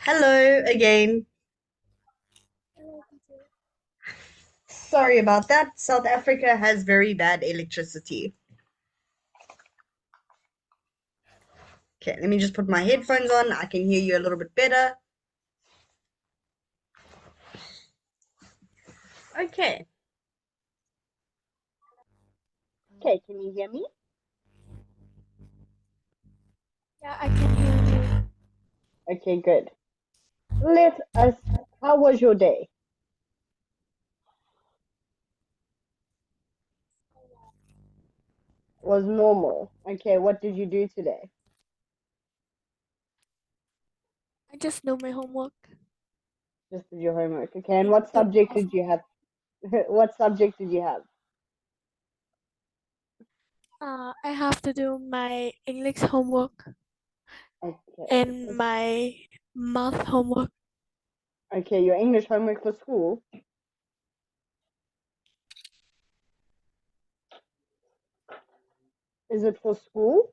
Hello again. Sorry about that. South Africa has very bad electricity. Okay, let me just put my headphones on. I can hear you a little bit better. Okay. Okay, can you hear me? Yeah, I can hear you. Okay, good. Let us, how was your day? Was normal. Okay, what did you do today? I just know my homework. Just did your homework. Okay, and I what do subject have did you have? What subject did you have? I have to do my English homework Okay. and my math homework. Okay, your English homework for school. Is it for school?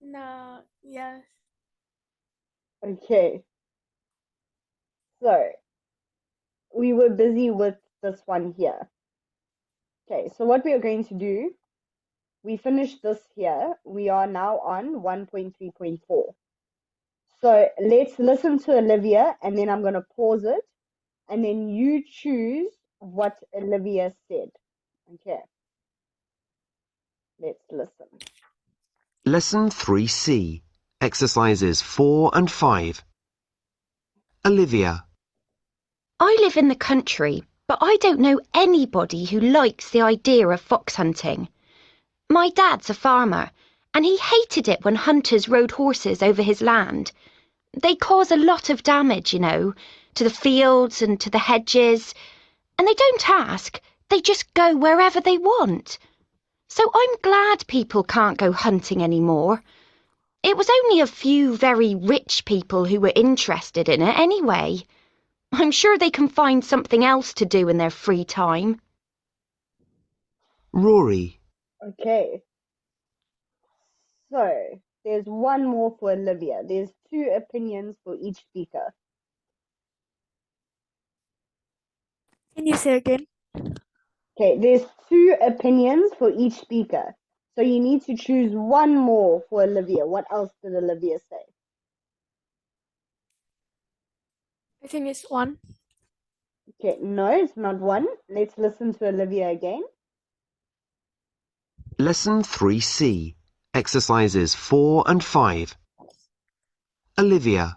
No, yes. Okay. So we were busy with this one here. Okay, so what we are going to do, we finished this here. We are now on 1.3.4. So let's listen to Olivia and then I'm going to pause it and then you choose what Olivia said. Okay, let's listen. Lesson 3C, Exercises 4 and 5. Olivia. I live in the country, but I don't know anybody who likes the idea of fox hunting. My dad's a farmer, and he hated it when hunters rode horses over his land. They cause a lot of damage, to the fields and to the hedges, and they don't ask, they just go wherever they want. So I'm glad people can't go hunting anymore. It was only a few very rich people who were interested in it anyway. I'm sure they can find something else to do in their free time. Rory. Okay, so there's one more for Olivia. There's two opinions for each speaker. Can you say again? Okay, there's two opinions for each speaker. So you need to choose one more for Olivia. What else did Olivia say? I think it's one. Okay, no, it's not one. Let's listen to Olivia again. Lesson 3C, Exercises 4 and 5. Olivia.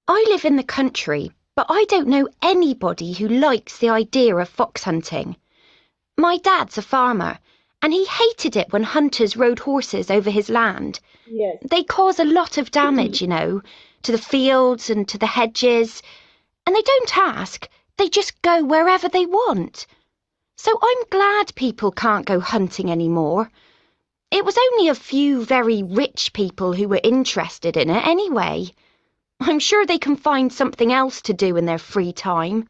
I live in the country, but I don't know anybody who likes the idea of fox hunting. My dad's a farmer, and he hated it when hunters rode horses over his land. Yes. They cause a lot of damage, to the fields and to the hedges, and they don't ask, they just go wherever they want. So I'm glad people can't go hunting anymore. It was only a few very rich people who were interested in it anyway. I'm sure they can find something else to do in their free time.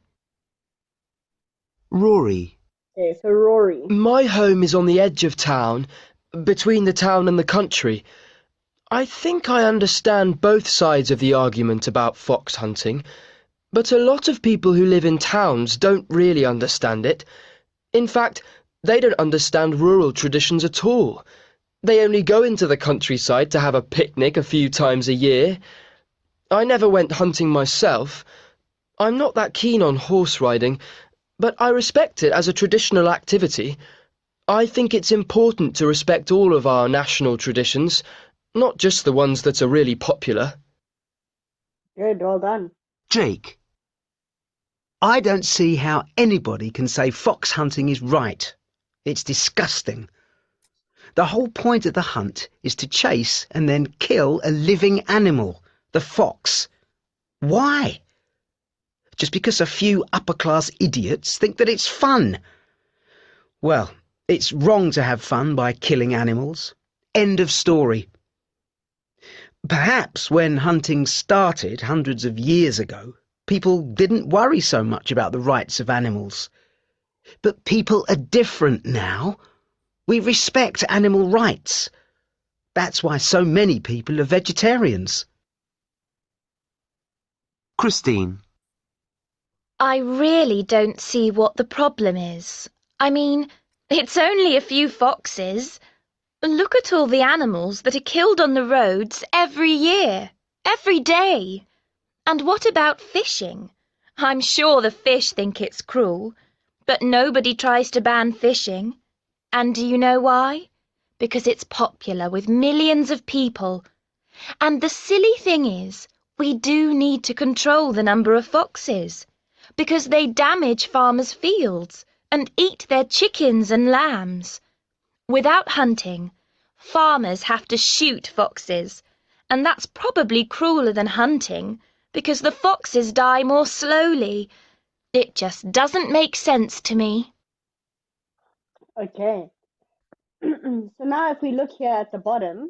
Rory. Okay, so Rory. My home is on the edge of town, between the town and the country. I think I understand both sides of the argument about fox hunting, but a lot of people who live in towns don't really understand it. In fact, they don't understand rural traditions at all. They only go into the countryside to have a picnic a few times a year. I never went hunting myself. I'm not that keen on horse riding, but I respect it as a traditional activity. I think it's important to respect all of our national traditions, not just the ones that are really popular. Good, well done. Jake. I don't see how anybody can say fox hunting is right. It's disgusting. The whole point of the hunt is to chase and then kill a living animal, the fox. Why? Just because a few upper-class idiots think that it's fun. Well, it's wrong to have fun by killing animals. End of story. Perhaps when hunting started hundreds of years ago, people didn't worry so much about the rights of animals. But people are different now. We respect animal rights. That's why so many people are vegetarians. Christine, I really don't see what the problem is. I mean, it's only a few foxes. Look at all the animals that are killed on the roads every year, every day. And what about fishing? I'm sure the fish think it's cruel, but nobody tries to ban fishing. And do you know why? Because it's popular with millions of people. And the silly thing is, we do need to control the number of foxes, because they damage farmers' fields and eat their chickens and lambs. Without hunting, farmers have to shoot foxes, and that's probably crueler than hunting, because the foxes die more slowly. It just doesn't make sense to me. Okay. So now if we look here at the bottom,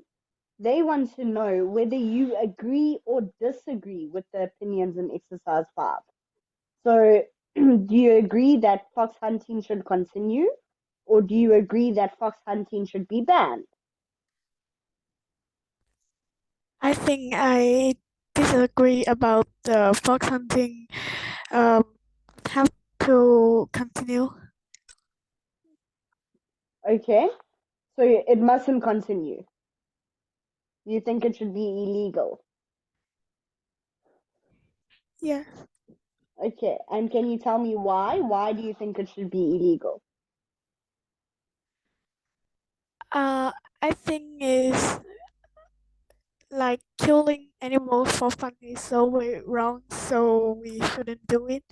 they want to know whether you agree or disagree with the opinions in exercise 5. So do you agree that fox hunting should continue, or do you agree that fox hunting should be banned? I think I disagree about the fox hunting. Um, have to continue. Okay. So it mustn't continue. You think it should be illegal? Yeah. Okay. And can you tell me why? Why do you think it should be illegal? I think is like killing animals for fun is so very wrong, so we shouldn't do it.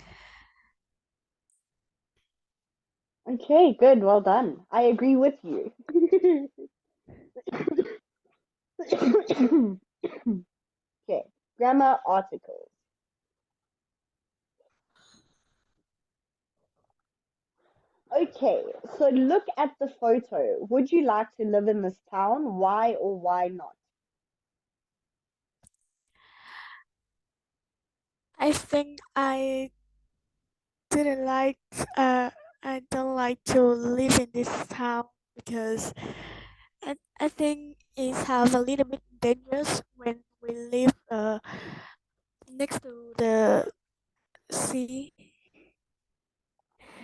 Okay, good. Well done. I agree with you. Okay. Grammar articles. Okay, so look at the photo. Would you like to live in this town? Why or why not? I think didn't like I don't like to live in this town because I think it's have a little bit dangerous when we live next to the sea.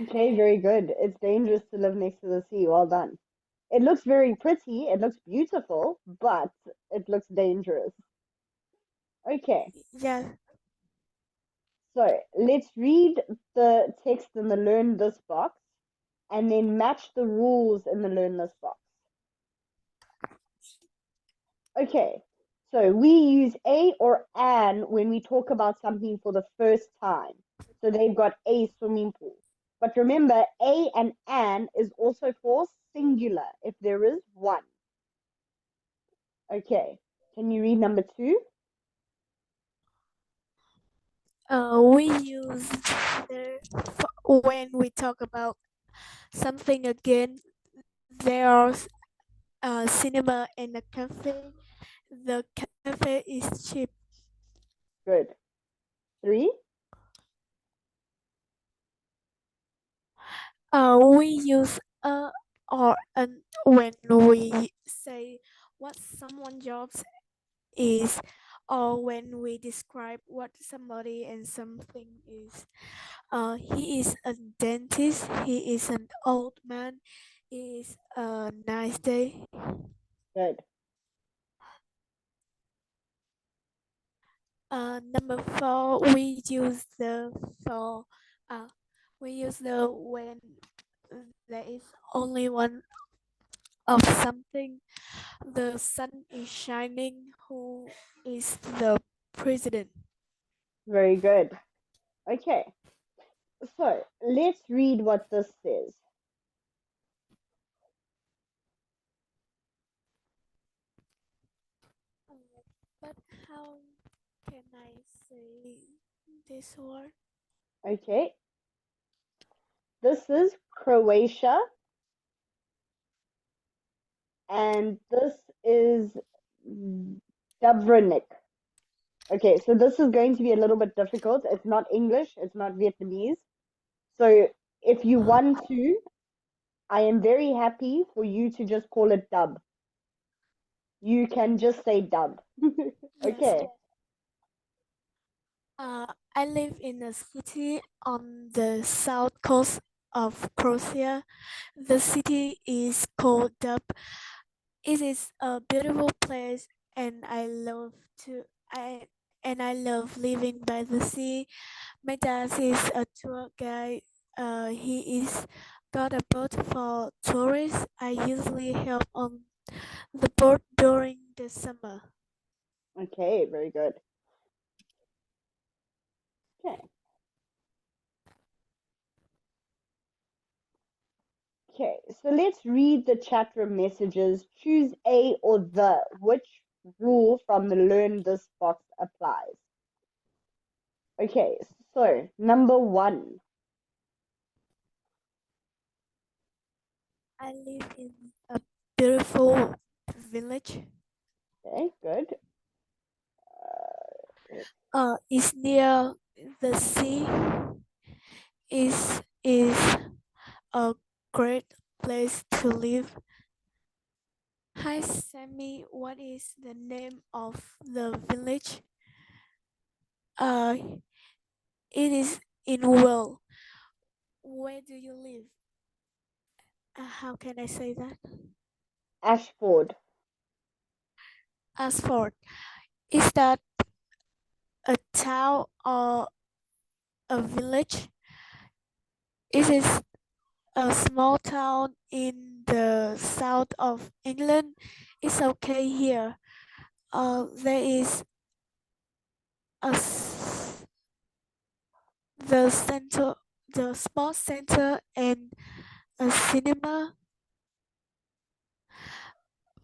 Okay, very good. It's dangerous to live next to the sea. Well done. It looks very pretty. It looks beautiful, but it looks dangerous. Okay, Yeah. so let's read the text in the learn this box and then match the rules in the learn this box. Okay, so we use a or an when we talk about something for the first time. So they've got a swimming pool. But remember, a and an is also for singular if there is one. Okay, can you read number 2? We use when we talk about something again. There's a cinema and a cafe. The cafe is cheap. Good. 3? We use a or an when we say what someone jobs is, or when we describe what somebody and something is. He is a dentist. He is an old man. It is a nice day. Good. Number 4, we use the for. Uh, we use the when there is only one of something. The sun is shining. Who is the president? Very good. Okay, so let's read what this says. But how can I say this word? Okay, this is Croatia and this is Dabranik. Okay, so this is going to be a little bit difficult. It's not English, it's not Vietnamese. So if you want to, I am very happy for you to just call it dub. You can just say dub. Yes. Okay. I live in a city on the south coast of Croatia. The city is called Dub. It is a beautiful place, and I love living by the sea. My dad is a tour guide. He is got a boat for tourists. I usually help on the boat during the summer. Okay, very good. Okay. Okay, so let's read the chat room messages. Choose A or the. Which rule from the learn this box applies? Okay, so number 1. I live in a beautiful village. Okay, good. It's near the sea. Is a great place to live. Hi Sammy, what is the name of the village? Uh, it is in Well. Where do you live? How can I say that? Ashford. Asford. Is that a town or a village? It is a small town in the south of England. It's okay here. There is a the center, the sports center, and a cinema.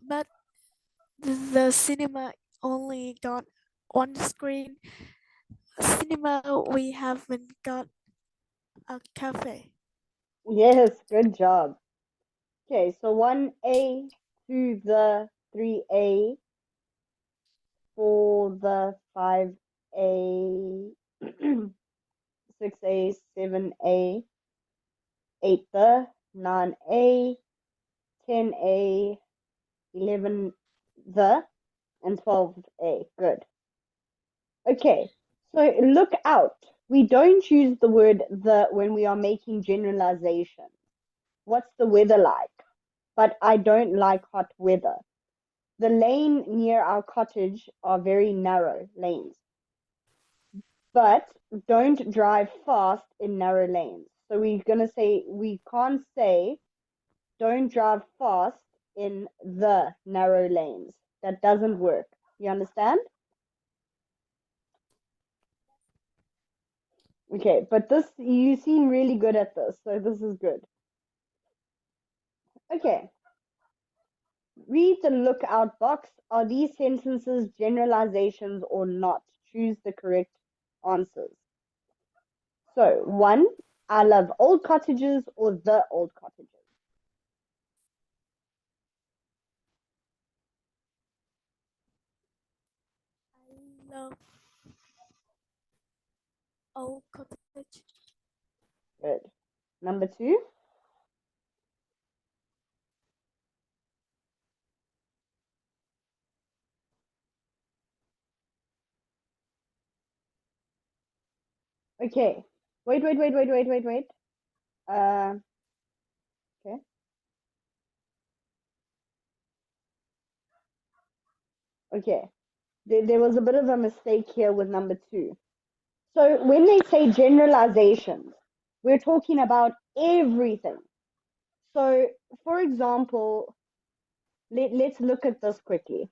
But the cinema only got one screen. Cinema, we haven't got a cafe. Yes, good job. Okay, so 1A to the 3A for the 5A, 6A, 7A, 8 the, 9A, 10A, 11 the, and 12A. Good. Okay, so look out. We don't use the word the when we are making generalizations. What's the weather like? But I don't like hot weather. The lane near our cottage are very narrow lanes. But don't drive fast in narrow lanes. So we're going to say, we can't say, don't drive fast in the narrow lanes. That doesn't work. You understand? Okay, but this, you seem really good at this, so this is good. Okay, read the lookout box. Are these sentences generalizations or not? Choose the correct answers. So, 1, I love old cottages or the old cottages. I love old cottage. Good. Number 2, okay. Wait. Uh, okay. Okay. There was a bit of a mistake here with number 2. So when they say generalizations, we're talking about everything. So, for example, let's look at this quickly.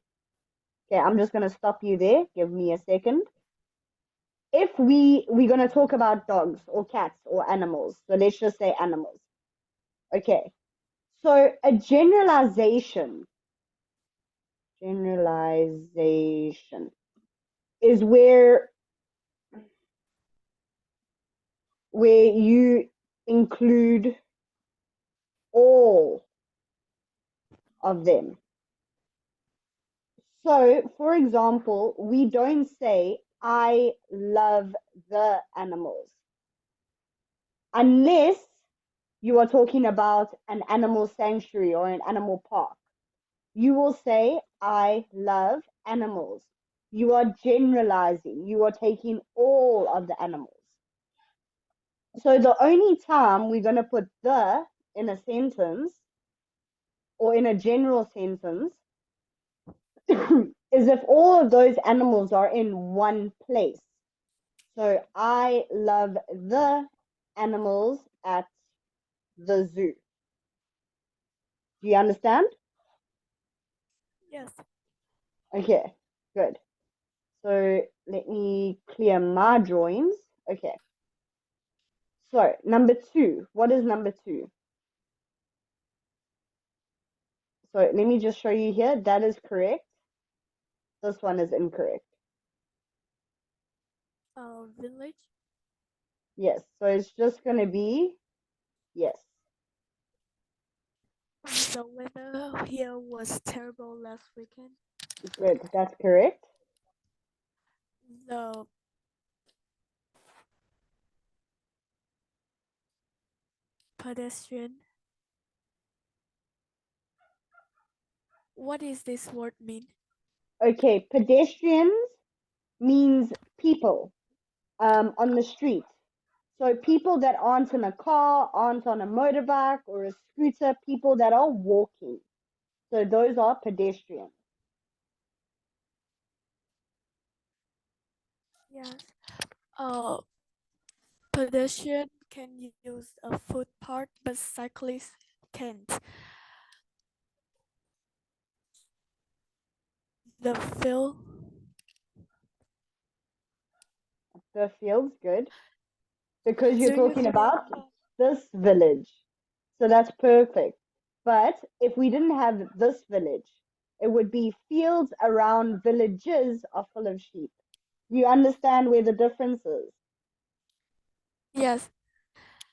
Okay, I'm just going to stop you there. Give me a second. If we're going to talk about dogs or cats or animals, so let's just say animals. Okay, so a generalization is where you include all of them. So, for example, we don't say, I love the animals, unless you are talking about an animal sanctuary or an animal park. You will say, I love animals. You are generalizing. You are taking all of the animals. So the only time we're going to put the in a sentence or in a general sentence is if all of those animals are in one place. So I love the animals at the zoo. Do you understand? Yes. Okay, good. So let me clear my drawings. Okay. So number 2, what is number 2? So let me just show you here. That is correct. This one is incorrect. Village. Yes. So it's just going to be yes. The weather here was terrible last weekend. Good. That's correct. The pedestrian. What does this word mean? Okay. Pedestrians means people on the street. So people that aren't in a car, aren't on a motorbike or a scooter, people that are walking. So those are pedestrians. Yes. Uh, Pedestrian can use a footpath, but cyclists can't. The field. The field's good because you're Do you talking think? about this village. So that's perfect. But if we didn't have this village, it would be fields around villages are full of sheep. You understand where the difference is? Yes.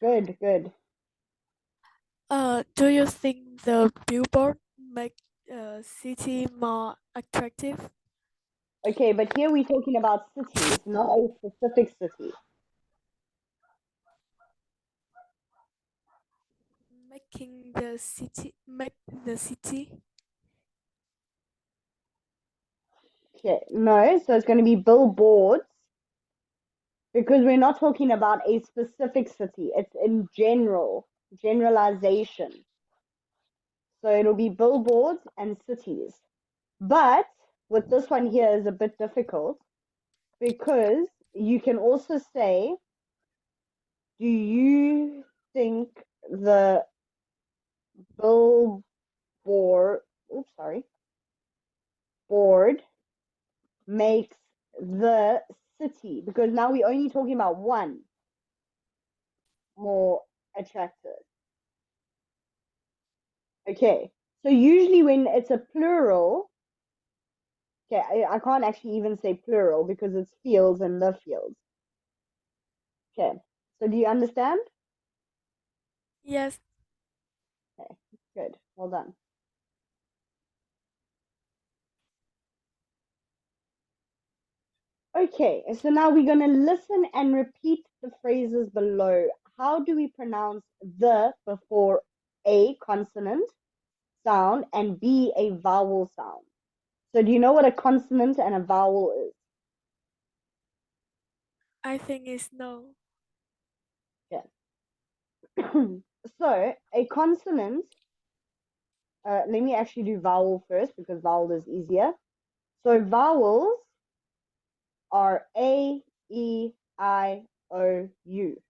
Good, good. Do you think the billboard make a city more attractive? Okay, but here we're talking about cities, not a specific city. Make the city. Okay, no, so it's going to be billboards because we're not talking about a specific city. It's in general, generalization. So it'll be billboards and cities. But with this one here is a bit difficult because you can also say, do you think the billboard, oops, sorry, board makes the city, because now we're only talking about one, more attractive. Okay, so usually when it's a plural, okay, I can't actually even say plural because it's fields and the fields. Okay, so do you understand? Yes. Okay, good, well done. Okay, so now we're going to listen and repeat the phrases below. How do we pronounce the before A, consonant sound, and B, a vowel sound? So do you know what a consonant and a vowel is? I think it's no. Yeah. So a consonant, let me actually do vowel first because vowel is easier. So vowels are A, E, I, O, U.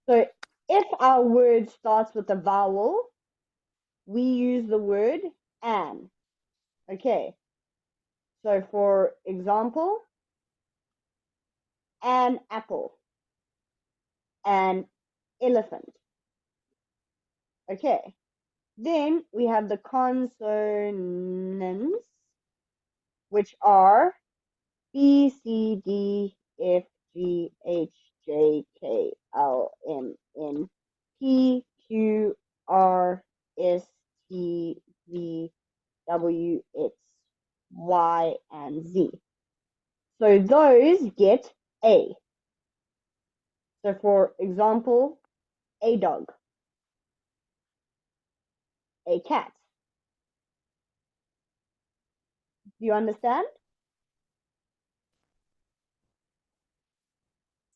So if our word starts with a vowel, we use the word an. Okay. So for example, an apple, an elephant. Okay. Then we have the consonants, which are B, C, D, F, G, H, J, K, L, M, N, P, Q, R, S, T, V, W, X, Y, and Z. So those get A. So for example, a dog, a cat. Do you understand?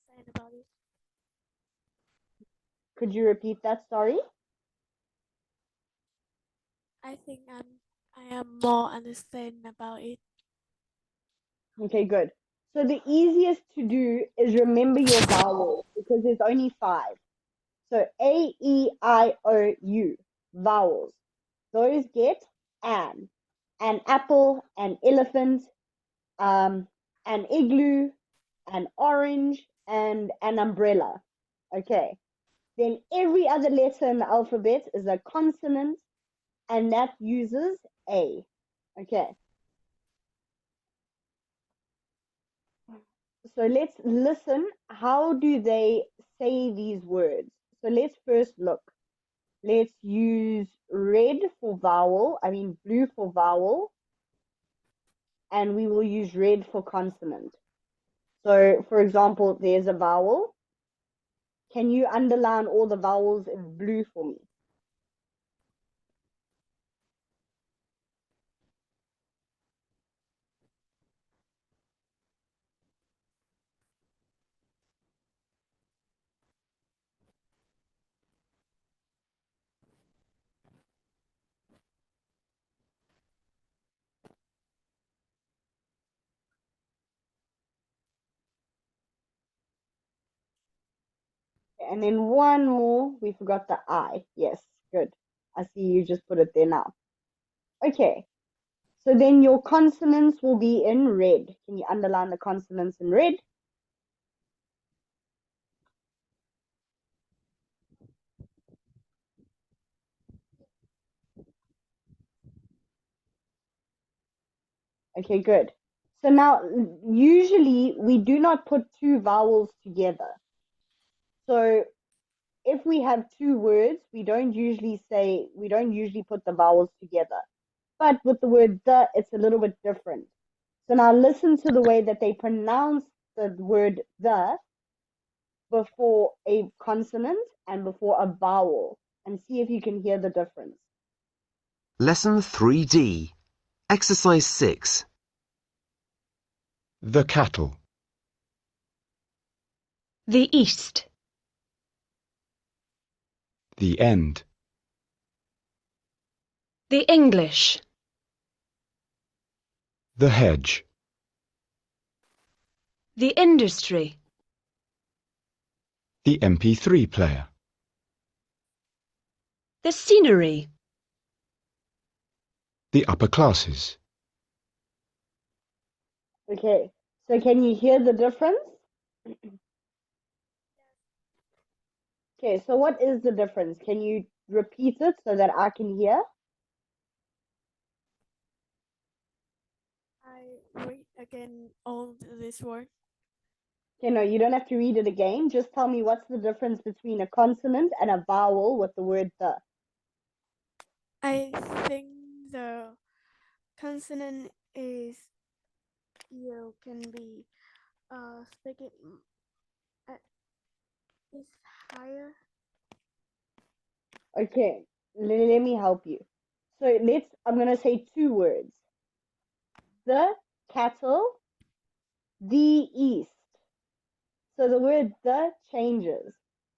Understand about it. Could you repeat that, sorry? I think I am more understand about it. Okay, good. So the easiest to do is remember your vowels because there's only 5. So A, E, I, O, U, vowels. Those get an apple, an elephant, an igloo, an orange, and an umbrella. Okay. Then every other letter in the alphabet is a consonant, and that uses A. Okay. So let's listen. How do they say these words? So let's first look. Let's use red for vowel, blue for vowel, and we will use red for consonant. So, for example, there's a vowel. Can you underline all the vowels in blue for me? And then one more, we forgot the I. Yes, good. I see you just put it there now. Okay, so then your consonants will be in red. Can you underline the consonants in red? Okay, good. So now, usually we do not put two vowels together. So if we have two words, we don't usually put the vowels together. But with the word the, it's a little bit different. So now listen to the way that they pronounce the word the before a consonant and before a vowel, and see if you can hear the difference. Lesson 3D. Exercise 6. The cattle. The east. The end. The English. The hedge. The industry. The MP3 player. The scenery. The upper classes. Okay, so can you hear the difference? Okay, so what is the difference? Can you repeat it so that I can hear? I read again all this word. Okay, no, you don't have to read it again. Just tell me what's the difference between a consonant and a vowel with the word the. I think the consonant is you can be speaking at is higher. Okay, let me help you. So I'm going to say two words. The cattle, the east. So the word the changes.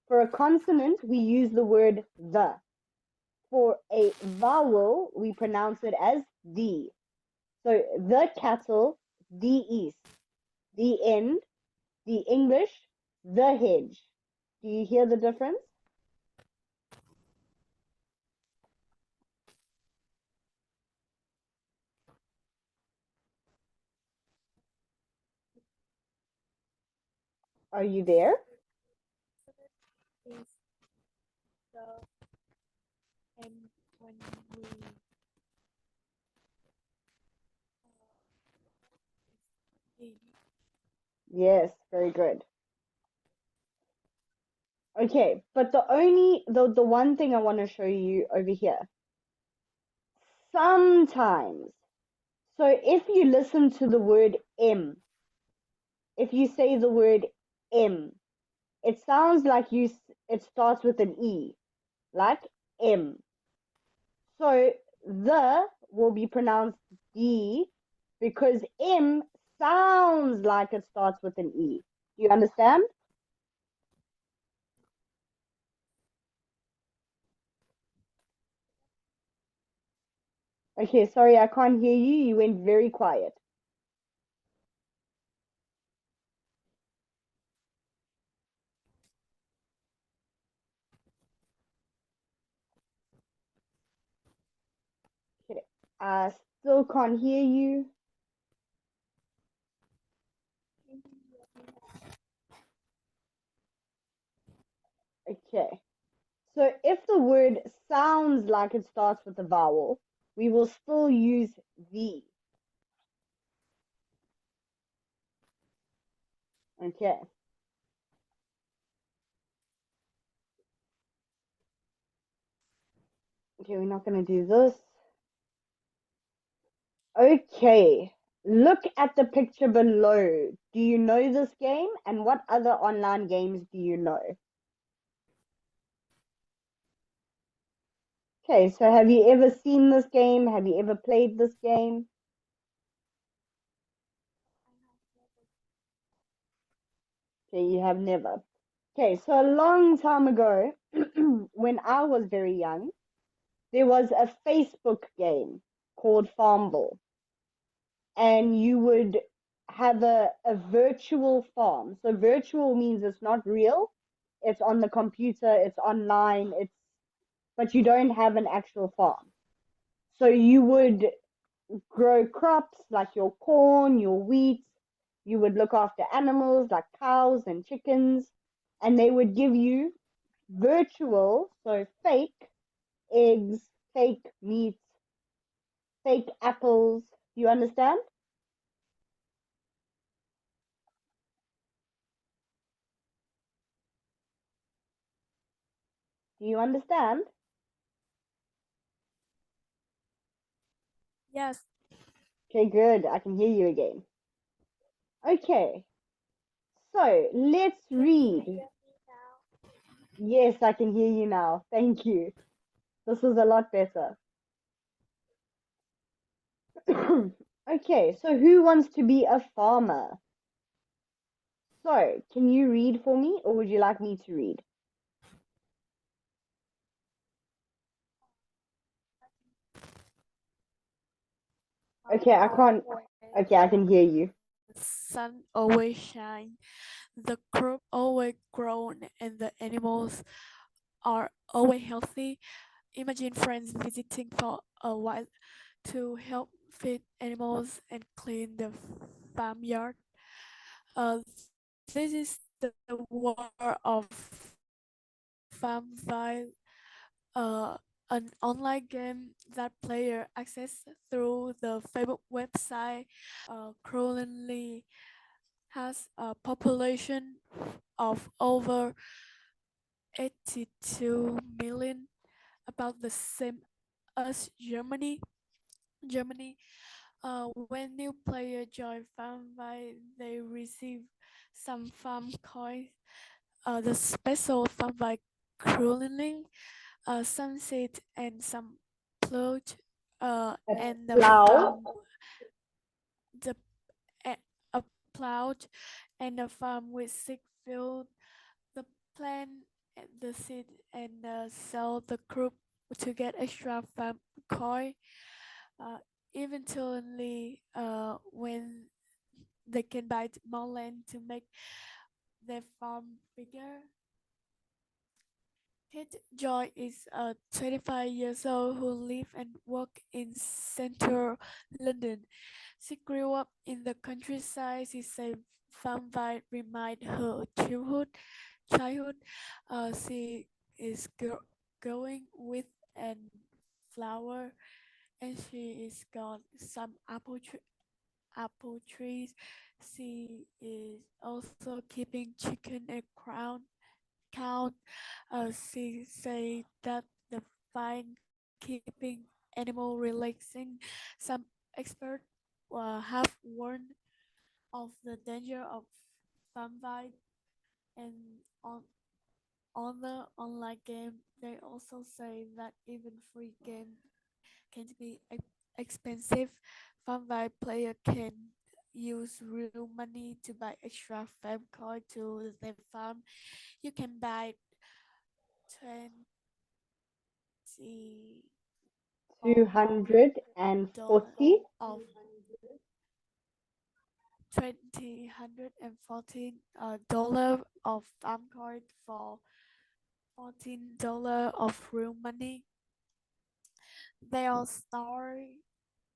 For a consonant, we use the word the. For a vowel, we pronounce it as the. So the cattle, the east. The end, the English, the hedge. Do you hear the difference? Are you there? Is the and when we in Yes, very good. Okay, but the one thing I want to show you over here. Sometimes. So if you listen to the word M, if you say the word M, it sounds like it starts with an E, like M. So the will be pronounced D because M sounds like it starts with an E. Do you understand? Okay, sorry, I can't hear you. You went very quiet. Okay, I still can't hear you. Okay. So if the word sounds like it starts with a vowel, we will still use the. Okay. Okay, we're not going to do this. Okay. Look at the picture below. Do you know this game? And what other online games do you know? Okay, so have you ever seen this game? Have you ever played this game? Okay, you have never. Okay, so a long time ago, when I was very young, there was a Facebook game called Farmville, and you would have a virtual farm. So virtual means it's not real, it's on the computer, it's online, but you don't have an actual farm. So you would grow crops like your corn, your wheat. You would look after animals like cows and chickens, and they would give you virtual, so fake eggs, fake meat, fake apples. You understand? Do you understand? Yes. Okay, good. I can hear you again. Okay, so let's Can you read. hear me now? Yes, I can hear you now. Thank you. This is a lot better. Okay, so who wants to be a farmer? So, can you read for me, or would you like me to read? Okay, I can't. Okay, I can hear you. The sun always shines, the crop always grown, and the animals are always healthy. Imagine friends visiting for a while to help feed animals and clean the farmyard. Uh, this is the world of Farmville, uh, an online game that player access through the Facebook website. Currently has a population of over 82 million, about the same as Germany. Germany, when new player join Farmville, they receive some farm coins. The special Farmville currently some seed and some plot, A and the plow. farm the a, a plot and a farm with six field. The plant the seed and sell the crop to get extra farm coin. Uh, Eventually, when they can buy more land to make their farm bigger. Kate Joy is a 25 years old who live and work in central London. She grew up in the countryside. She said farm vibe remind her childhood. She is growing with and flower, and she is got some apple trees. She is also keeping chicken and crown count. She say that the fine keeping animal relaxing. Some expert have warned of the danger of fanbite, and on the online game, they also say that even free game can be expensive. Fanbite player can use real money to buy extra farm coin to their farm. You can buy 20 240. of 214 dollar of farm coin for $14 of real money. There are stories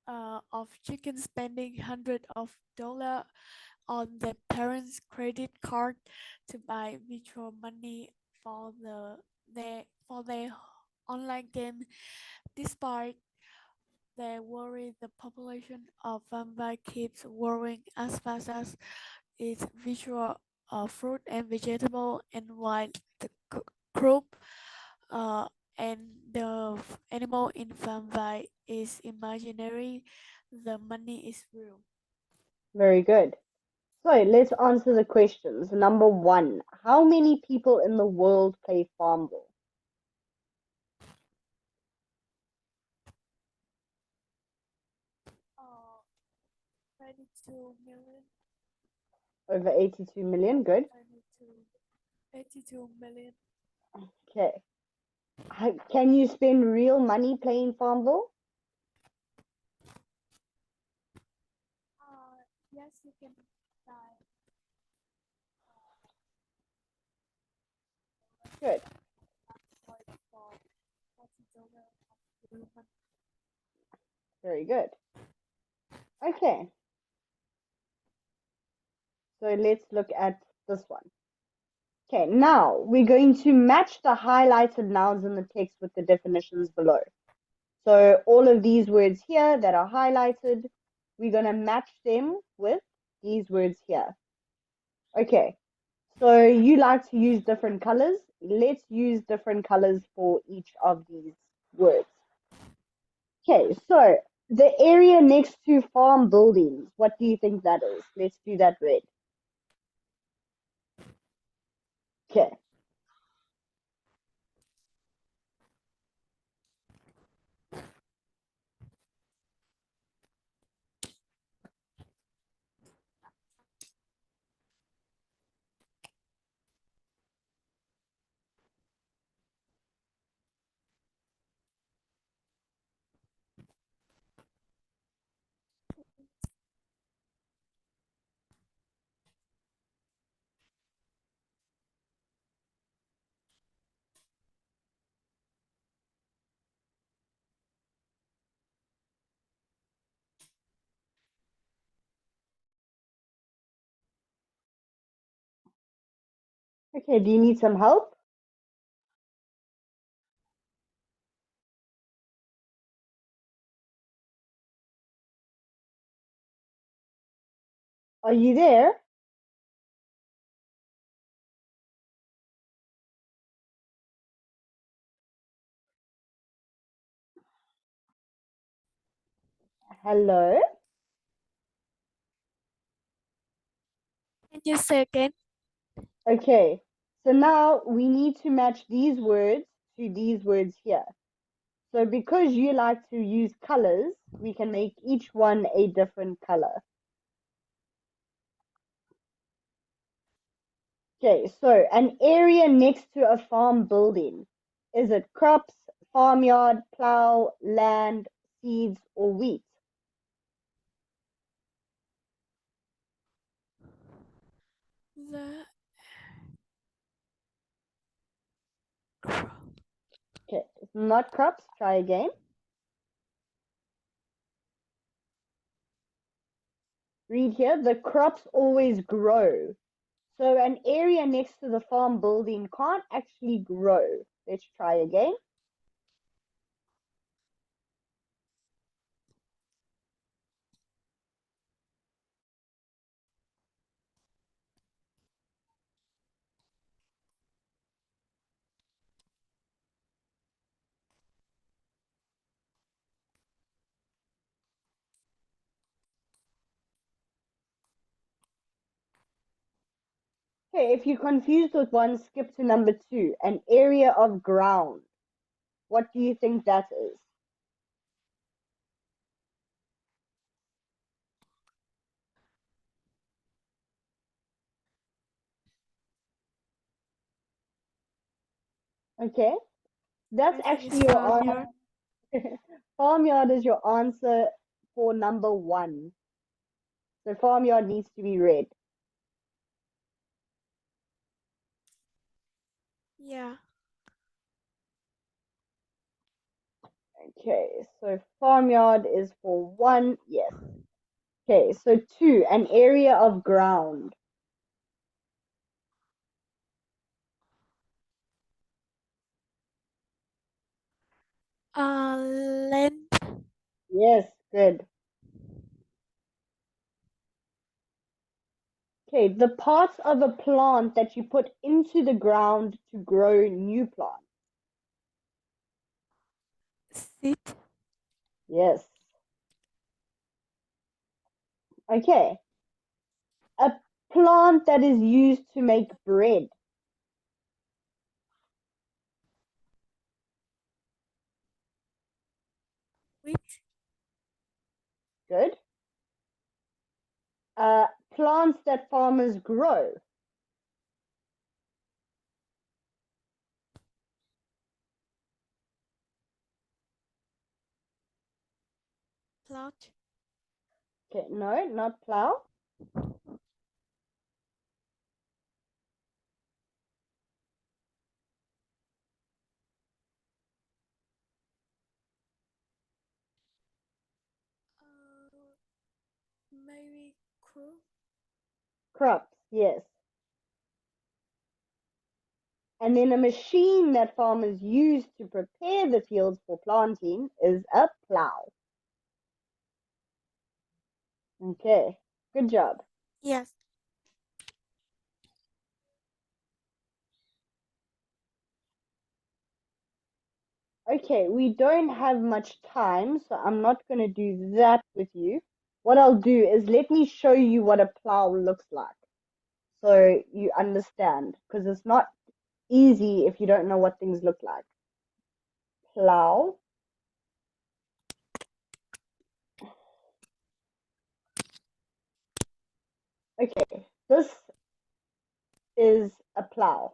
of chicken spending hundreds of dollars on their parents' credit card to buy virtual money for their online game. Despite their worry, the population of vampire keeps growing as fast as its virtual fruit and vegetable and wild crop uh, and the animal in vampire is imaginary, the money is real. Very good. So let's answer the questions. Number 1. How many people in the world play Farmville? Uh, 22 million. Over 82 million. Good. 82 million. Okay. Can you spend real money playing Farmville? Yes, you can buy Good. for $40 of real money. Very good. Okay. So let's look at this one. Okay, now we're going to match the highlighted nouns in the text with the definitions below. So all of these words here that are highlighted, we're going to match them with these words here. Okay, so you like to use different colors. Let's use different colors for each of these words. Okay, so the area next to farm buildings, what do you think that is? Let's do that red. Okay. Okay, do you need some help? Are you there? Hello? Can you say again? Okay, so now we need to match these words to these words here. So because you like to use colors, we can make each one a different color. Okay, so an area next to a farm building. Is it crops, farmyard, plow, land, seeds, or wheat? The Okay, it's not crops. Try again. Read here. The crops always grow. So an area next to the farm building can't actually grow. Let's try again. Okay, if you're confused with one, skip to number 2. An area of ground. What do you think that is? Okay, that's I think it's actually your farmyard. answer. Farmyard is your answer for number 1. So farmyard needs to be red. Yeah. Okay, so farmyard is for 1, yes. Okay, so 2, an area of ground. Land. Yes, good. Okay, the parts of a plant that you put into the ground to grow new plants. Seed. Yes. Okay, a plant that is used to make bread. Wheat. Good. Plants that farmers grow. Plant. Okay, no, not plow. Maybe crew. Crops, yes. And then a machine that farmers use to prepare the fields for planting is a plow. Okay, good job. Yes. Okay, we don't have much time, so I'm not going to do that with you. What I'll do is let me show you what a plow looks like so you understand, because it's not easy if you don't know what things look like. Plow. Okay, this is a plow,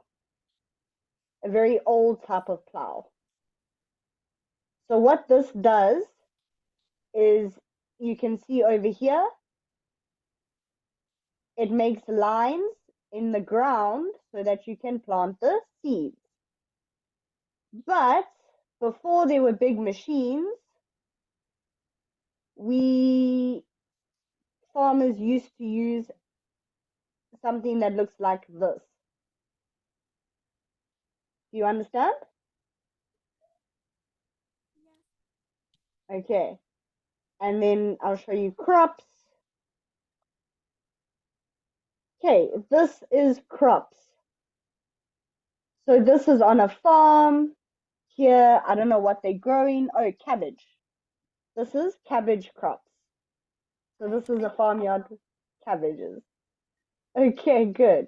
a very old type of plow. So what this does is you can see over here, it makes lines in the ground so that you can plant the seeds. But before there were big machines, we farmers used to use something that looks like this. Do you understand? Okay. And then I'll show you crops. Okay, this is crops. So this is on a farm. Here, I don't know what they're growing. Oh, cabbage. This is cabbage crops. So this is a farmyard with cabbages. Okay, good.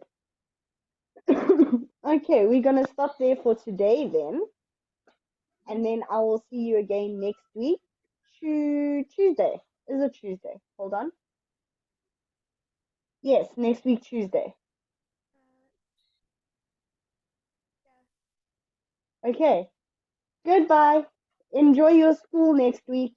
Okay, we're gonna stop there for today then. And then I will see you again next week. Tuesday. Is it Tuesday? Hold on. Yes, next week, Tuesday. Okay. Goodbye. Enjoy your school next week.